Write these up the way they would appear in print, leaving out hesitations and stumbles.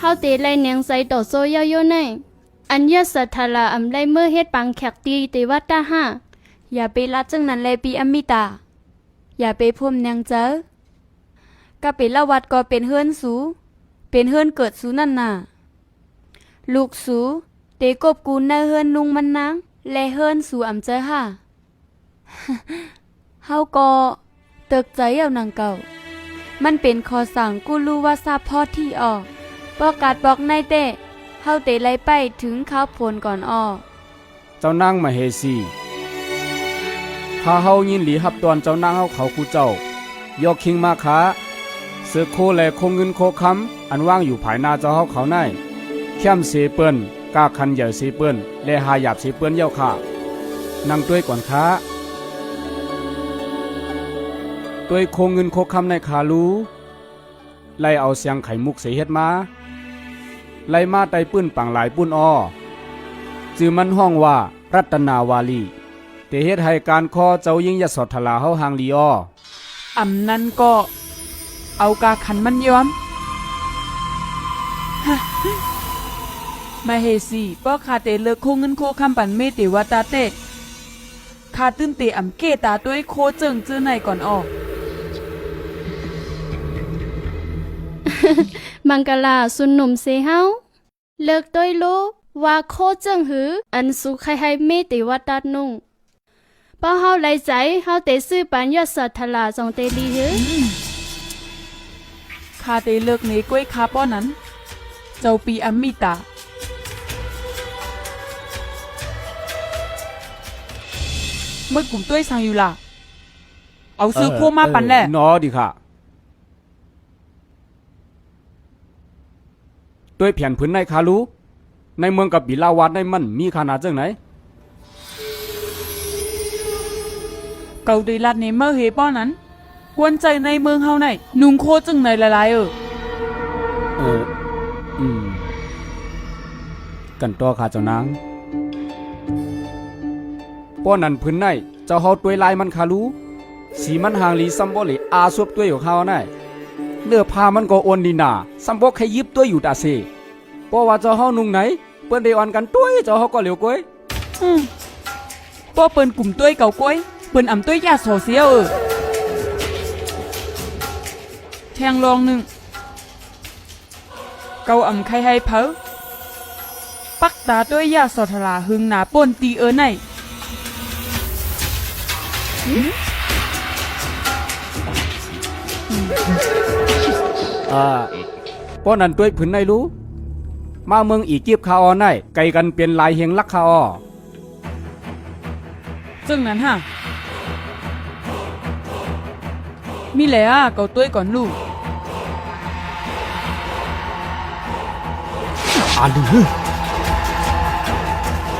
าเตไลเนียงใส่ต่อโซยาโยในอันยสัทธาลาอำไลเมื่อเฮ็ดปังแขกตีเตวัตตาห้าอย่าไปละจังนั้นเลยปีอมิตาอย่าไปพุ่มแนงเจอก็เป็นละวัดก็เป็นเฮือนสูเป็นเฮือนเกิดสูนั่นน่ะลูกสูเตกบกูในเฮือนนุงมันนางและเฮือนสูอำเจอค่ะ เฮาก็เตึกใจเอานางเก่ามันเป็นคอสั่งกูรู้ว่าทราบพอที่ออกบอกกาดบอกในเตะเฮาเตไลไปถึงข้าวผลก่อนอ้อเจ้านางมาเฮซีถ้าเฮายินหลีหับตอนเจ้านางเฮาเขาคูเจ้ายกคิงมาขาเสือโคและคงเงินโคคำอันว่างอยู่ภายหน้าเจ้าเฮาเขาในเข้มเสเปิ้นกาคันใหญ่เสเปิ้นและหาหยาบเสเปิ้นเย้าค่ะนั่งด้วยก่อนค้าด้วยคงเงินโคคำในขาลูไล่เอาเสียงไข่มุกเสเฮ็ดมาไล่มาไตปื้นปังหลายปุ้นอ้อจื่อมันห้องว่ารัตนาวาลีเตเฮ็ดให้การคอเจ้ายิ่งยะสอดทลาเฮาหางลีอ้ออำนั้นก็เอากาขันมันย้อม มาเฮสีป้อคาเตเลิกโคเงินโคคำปันเมติวาตาเตคาตื้มเตอำเกตาด้วยโคเจิงจื้อในก่อนออก มังกลาสุนหนุ่มเซเฮาเลิกต้อยโลว่าโคเจิงหืออันสุใครให้เมติวัตัดนุ่งป้าเฮาไหลใจเฮาเตซื้อปัญญาสัทธลาจงเตลีหือคาเตเลิกเนก้วยคาป้อนั้น เจ้าปีอมิตาเมื่อกลุ่มต้วยสั่งอยู่ล่ะ เอาซื้อโคมาปันแหละนอดีค่ะด้วยแผ่นพื้นในคาลูในเมืองกับบิลาวาดในมันมีขนาดจังไหนเกาดีลัดในเมื่อเฮป้อนั้นกวนใจในเมืองเฮาไหนนุงโคจึงในละลายกันต่อค่ะเจ้านางป้อนั้นพื้นในเจ้าเฮาตัวยลายมันคาลูสีมันหางลีซัมโบลีอาซวบตัวยของเฮาไน่เนื้อผ้ามันก็อ้วนดีนาซัมโบใครยิบตัวอยู่ตาเซเพราะว่าเจ้าเฮานุ่งไหนเปิ้นได้อ่อนกันตัวเจ้าเฮาก็เหลียวก้อยป้อเปิ้นกลุ่มต้วยเก่าก้อยเปิ้นอำต้วยยาโซเสียแทงลองหนึ่งเกาอำใครให้เพอปักตาต้วยยาสอทลาหึงหนาป่นตีไหนป้อนั้นตัวยพื้นในรู้มาเมืองอีกีบคาออไน่ไกลกันเป็นลายเฮงลักคาออซึ่งนั้นฮะมีแหละเกาต้วยก่อนลูก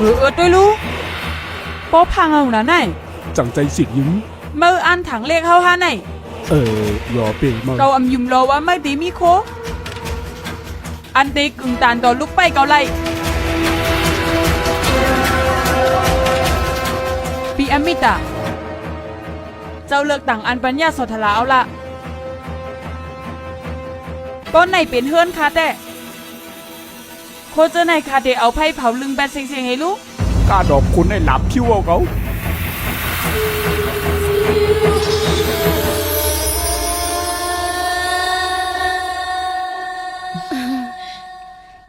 ลือต้วยลูกป้อพังเอาหนาไหนจังใจสิยิ้มเมื่ออันถังเลขเฮาฮาไหนยอเปมาเราอำยุมรอว่าไม่ตีมีโคอันเตกึ่งตานต่อลูกไปเกาไลปีอมิตาเจ้าเลิกต่างอันปัญญาสอทลาเอาละป้อนไหนเป็นเฮือนคาแต่โคเจอไหนคาเตเอาไพ่เผาลึงแบดเสียงๆให้ลูกกาดอกคุณให้หลับคิ้วเอาเขา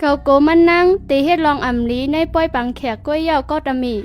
เกาโกมันนั่งเตเฮ็ดลองอำลีในป้อยปังแขกก้วยยาวก็ตะมี